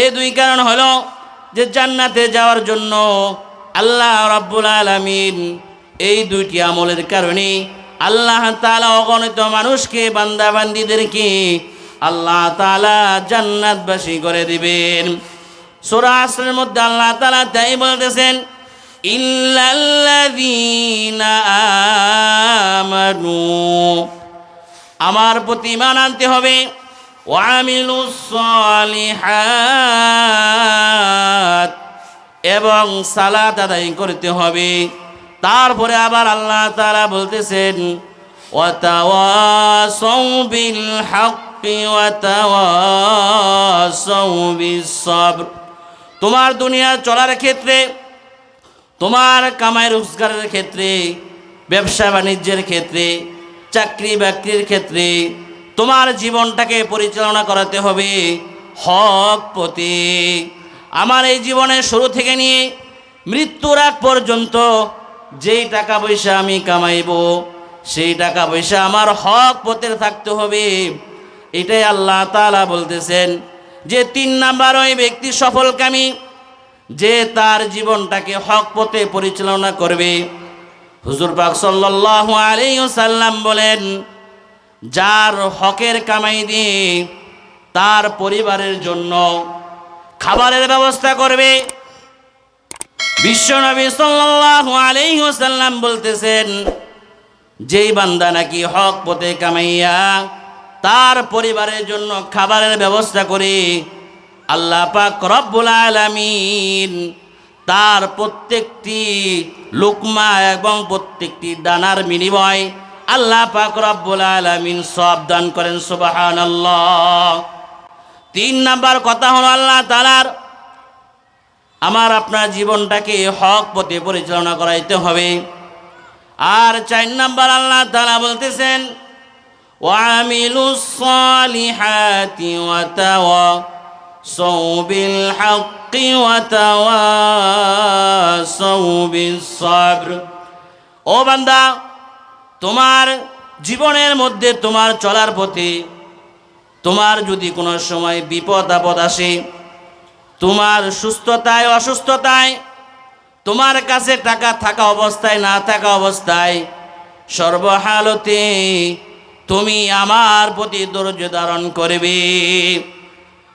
এই দুই কারণ হলো যে জান্নাতে যাওয়ার জন্য আল্লাহ রাব্বুল আলামিন এই দুইটি আমলের কারণে আল্লাহ তাআলা অগণিত মানুষকে বান্দা বান্দীদেরকে আল্লাহ তাআলা জান্নাতবাসী করে দিবেন। সূরা আসরের মধ্যে আল্লাহ তাআলা তাই বলতেছেন, ইল্লাল্লাযীনা আমানু, আমার প্রতি ঈমান আনতে হবে, ওয়া আমিলুস সালিহাত, এবং সালাত আদায় করতে হবে। তারপরে আবার আল্লাহ তাআলা বলতেছেন, ওয়া তাওয়াসাউ বিল হাক্কি ওয়া তাওয়াসাউ বিস সবর। তোমার দুনিয়া চলার ক্ষেত্রে, তোমার কামাই রোজগারের ক্ষেত্রে, ব্যবসা বাণিজ্যের ক্ষেত্রে, চাকরি বাকরির ক্ষেত্রে তোমার জীবনটাকে পরিচালনা করাতে হবে হক পথে। আমার এই জীবনের শুরু থেকে নিয়ে মৃত্যুর আগ পর্যন্ত যেই টাকা পয়সা আমি কামাইব, সেই টাকা পয়সা আমার হক পথে থাকতে হবে। এটাই আল্লাহ তাআলা বলতেছেন যে 3 নাম্বার ওই ব্যক্তি সফলকামী, যে তার জীবনটাকে হক পথে পরিচালনা করবে। হুজুর পাক সাল্লাল্লাহু আলাইহি ওয়াসাল্লাম বলেন, যার হকের কামাই দিয়ে তার পরিবারের জন্য খাবারের ব্যবস্থা করবে। বিশ্বনবী সাল্লাল্লাহু আলাইহি ওয়াসাল্লাম বলতেছেন, যেই বান্দা নাকি হক পথে কামাইয়া তার পরিবারের জন্য খাবারের ব্যবস্থা করে, আল্লাহ পাক রব্বুল আলামিন তার প্রত্যেকটি লুকমা এবং প্রত্যেকটি দানার বিনিময় আল্লাহ পাক রব্বুল আলামিন সওয়াব দান করেন। সুবহানাল্লাহ। 3 নাম্বার কথা হলো আল্লাহ তাআলার আমার আপনার জীবনটাকে হক পথে পরিচালনা করাইতে হবে। আর 4 নাম্বার আল্লাহ তাআলা বলতেছেন, ওয়া আমিলুস সালিহাতি ওয়া তাওয়াসাউ বিল হাক্কি ওয়া তাওয়াসাউ বিস সবর। ও বান্দা, তোমার জীবনের মধ্যে তোমার চলার পথে তোমার যদি কোনো সময় বিপদ আপদ আসে, তোমার সুস্থতায় অসুস্থতায়, তোমার কাছে টাকা থাকা অবস্থায় না থাকা অবস্থায়, সর্বহালতে তুমি আমার প্রতি ধৈর্য ধারণ করবে।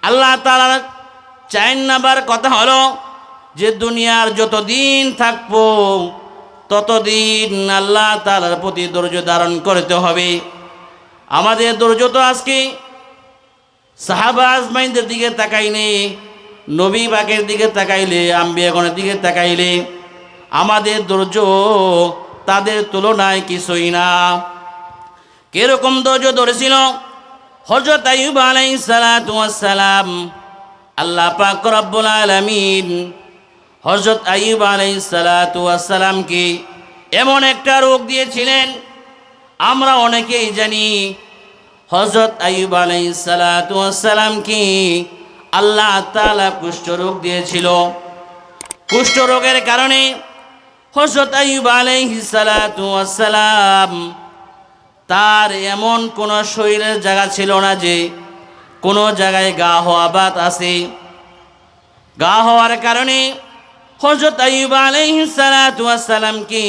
আল্লাহ তাআলার 4 নাম্বার কথা হলো যে দুনিয়ার যতদিন থাকবো ততদিন আল্লাহ তাআলার প্রতি ধৈর্য ধারণ করতে হবে। আমাদের ধৈর্য তো আজকে সাহাবা আজমাইনদের দিকে তাকাইলে, নবী পাকের দিকে তাকাইলে, আম্বিয়াগণের দিকে তাকাইলে আমাদের ধৈর্য তাদের তুলনায় কিছুই না। কিরকম ধৈর্য ধরেছিল হযরত আইয়ুব আলাইহিস সালাতু ওয়াস সালাম। আল্লাহ পাক রব্বুল আলামিন হযরত আইয়ুব আলাইহিস সালাতু ওয়াস সালামকে এমন একটা রোগ দিয়েছিলেন, আমরা অনেকেই জানি হযরত আইয়ুব আলাইহিস সালাতু ওয়াস সালামকে আল্লাহ তাআলা কুষ্ঠ রোগ দিয়েছিল। কুষ্ঠ রোগের কারণে হযরত আইয়ুব আলাইহিস সালাতু ওয়াস সালাম তার এমন কোনো শরীরের জায়গা ছিল না যে কোনো জায়গায় গা হওয়া বাত আছে। গা হওয়ার কারণে হযরত আইয়ুব আলাইহিস সালাতু ওয়াস সালামকে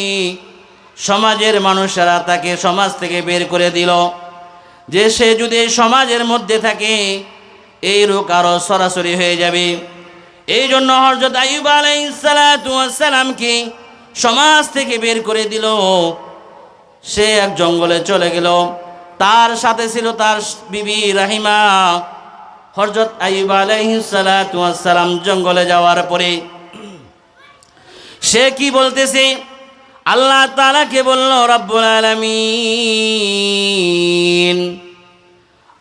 সমাজের মানুষেরা তাকে সমাজ থেকে বের করে দিল, যে সে যদি সমাজের মধ্যে থাকে এই রোগ আরো সরাসরি হয়ে যাবে। এই জন্য হযরত আইয়ুব আলাইহিস সালাতু ওয়াস সালামকে সমাজ থেকে বের করে দিল। সে এক জঙ্গলে চলে গেল, তার সাথে ছিল তার বিবি রাহিমা। হযরত আইয়ুব আলাইহিস সালাতু ওয়াস সালাম জঙ্গলে যাওয়ার পরে সে কি বলতেছে, আল্লাহ তাআলাকে বলল, রব্বুল আলামিন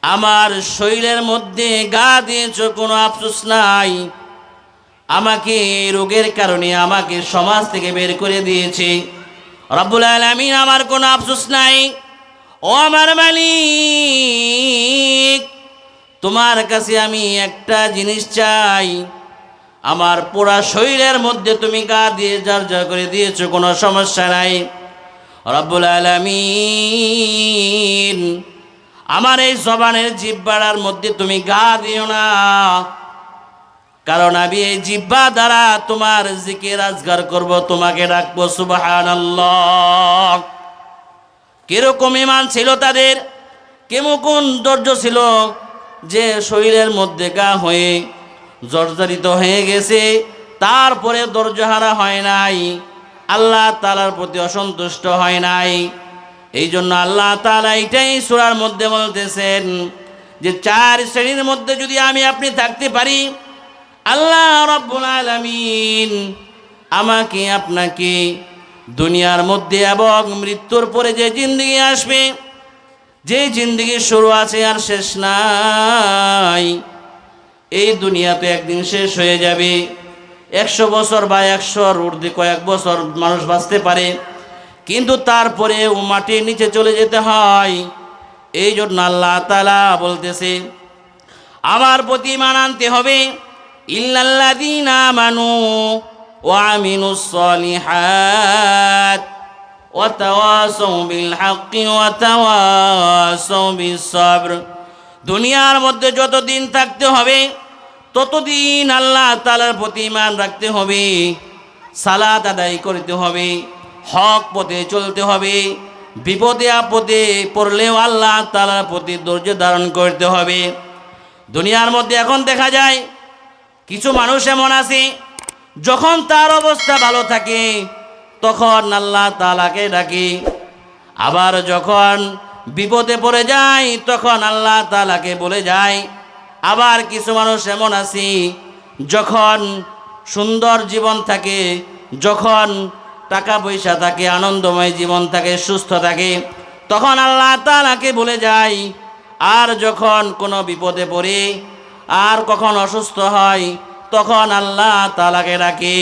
আমার শরীরের মধ্যে গা দিয়েছো, কোনো আফসোস নাই, আমাকে এই রোগের কারণে আমাকে সমাজ থেকে বের করে দিয়েছে। রব্বুল আলামিন আমার কোনো আফসোস নাই। ও আমার মালিক, তোমার কাছে আমি একটা জিনিস চাই, আমার পুরা শরীরের মধ্যে তুমি গা দিয়ে ঝরঝর করে দিয়েছো, কোনো সমস্যা নাই। রব্বুল আলামিন আমার এই জবানের জিহ্বার মধ্যে তুমি গা দিও না। কারণ আমি এই জিহ্বা দ্বারা তোমার জিকির আজগার করব, তোমাকে ডাকবো সুবহানাল্লাহ। কিরকম ঈমান ছিল তাদের, কেমন ধৈর্য ছিল যে শরীরের মধ্যে গা হয়ে জর্জরিত হয়ে গেছে, তারপরে ধৈর্যহারা হয় নাই, আল্লাহ তাআলার প্রতি অসন্তুষ্ট হয় নাই। এই জন্য আল্লাহ তাআলা এটাই সূরার মধ্যে বলতেছেন যে 4 শ্রেণীর মধ্যে যদি আমি আপনি থাকতে পারি, আল্লাহ রাব্বুল আলামিন আমাকে আপনাকে দুনিয়ার মধ্যে এবং মৃত্যুর পরে যে জিন্দেগি আসবে, যে জিন্দেগির শুরু আছে আর শেষ নাই, এই দুনিয়া তো একদিন শেষ হয়ে যাবে। 100 বছর বা 100-র ঊর্ধ্বে কয়েক বছর মানুষ বাঁচতে পারে, কিন্তু তারপরে ও মাটির নিচে চলে যেতে হয়। এই জন্য আল্লাহ তাআলা বলতেছে আমার প্রতি ঈমান আনতে হবে। ইল্লাল্লাযীনা আমানু ওয়া আমিলুস সলিহাত ওয়া তাওয়াসাউ বিল হাক্কি ওয়া তাওয়াসাউ বিস সাবর। দুনিয়ার মধ্যে যতদিন থাকতে হবে ততদিন আল্লাহ তাআলার প্রতি ঈমান রাখতে হবে, সালাত আদায় করতে হবে, হক পথে চলতে হবে, বিপদে আপদে পড়লেও আল্লাহ তাআলার প্রতি ধৈর্য ধারণ করতে হবে। দুনিয়ার মধ্যে এখন দেখা যায় কিছু মানুষ এমন আছে, যখন তার অবস্থা ভালো থাকে তখন আল্লাহ তাআলাকে ডাকে, আবার যখন বিপদে পড়ে যায় তখন আল্লাহ তাআলাকে বলে যায়। আবার কিছু মানুষ এমন আছে, যখন সুন্দর জীবন থাকে, যখন টাকা পয়সা থাকে, আনন্দময় জীবন থাকে, সুস্থ থাকে, তখন আল্লাহ তাআলাকে ভুলে যায়। আর যখন কোনো বিপদে পড়ে আর কখন অসুস্থ হয় তখন আল্লাহ তাআলাকে ডাকে।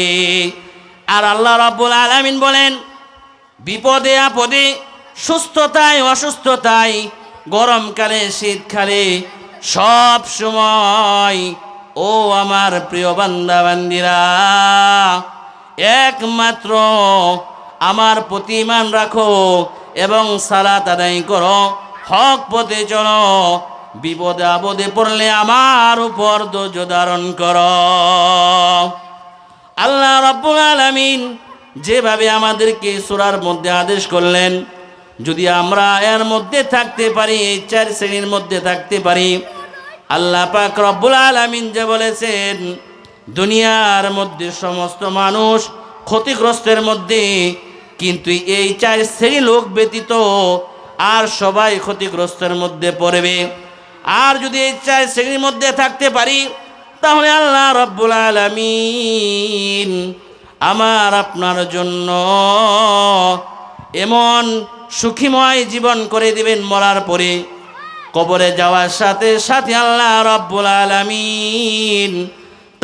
আর আল্লাহ রাব্বুল আলামিন বলেন, বিপদে আপদে, সুস্থতায় অসুস্থতায়, গরমকালে শীতকালে, সব সময় ও আমার প্রিয় বান্দা বান্দিরা, একমাত্র আমার প্রতি ঈমান রাখো এবং সালাত আদায় করো, হক পথে চলো, বিপদে আপদে পড়লে আমার উপর ধৈর্য ধারণ করো। আল্লাহ রাব্বুল আলামিন যেভাবে আমাদেরকে সূরার মধ্যে আদেশ করলেন, যদি আমরা এর মধ্যে থাকতে পারি, এই 4 শ্রেণীর মধ্যে থাকতে পারি, আল্লাহ পাক রব্বুল আলামিন যে বলেছেন দুনিয়ার মধ্যে সমস্ত মানুষ ক্ষতিগ্রস্তের মধ্যে, কিন্তু এই 4 শ্রেণী লোক ব্যতীত আর সবাই ক্ষতিগ্রস্তের মধ্যে পড়বে। আর যদি এই 4 শ্রেণীর মধ্যে থাকতে পারি, তাহলে আল্লাহ রাব্বুল আলামিন আমার আপনার জন্য এমন সুখীময় জীবন করে দিবেন, মরার পরে কবরে যাওয়ার সাথে সাথে আল্লাহ রাব্বুল আলামিন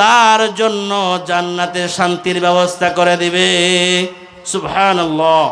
তার জন্য জান্নাতে শান্তির ব্যবস্থা করে দিবে। সুবহানাল্লাহ।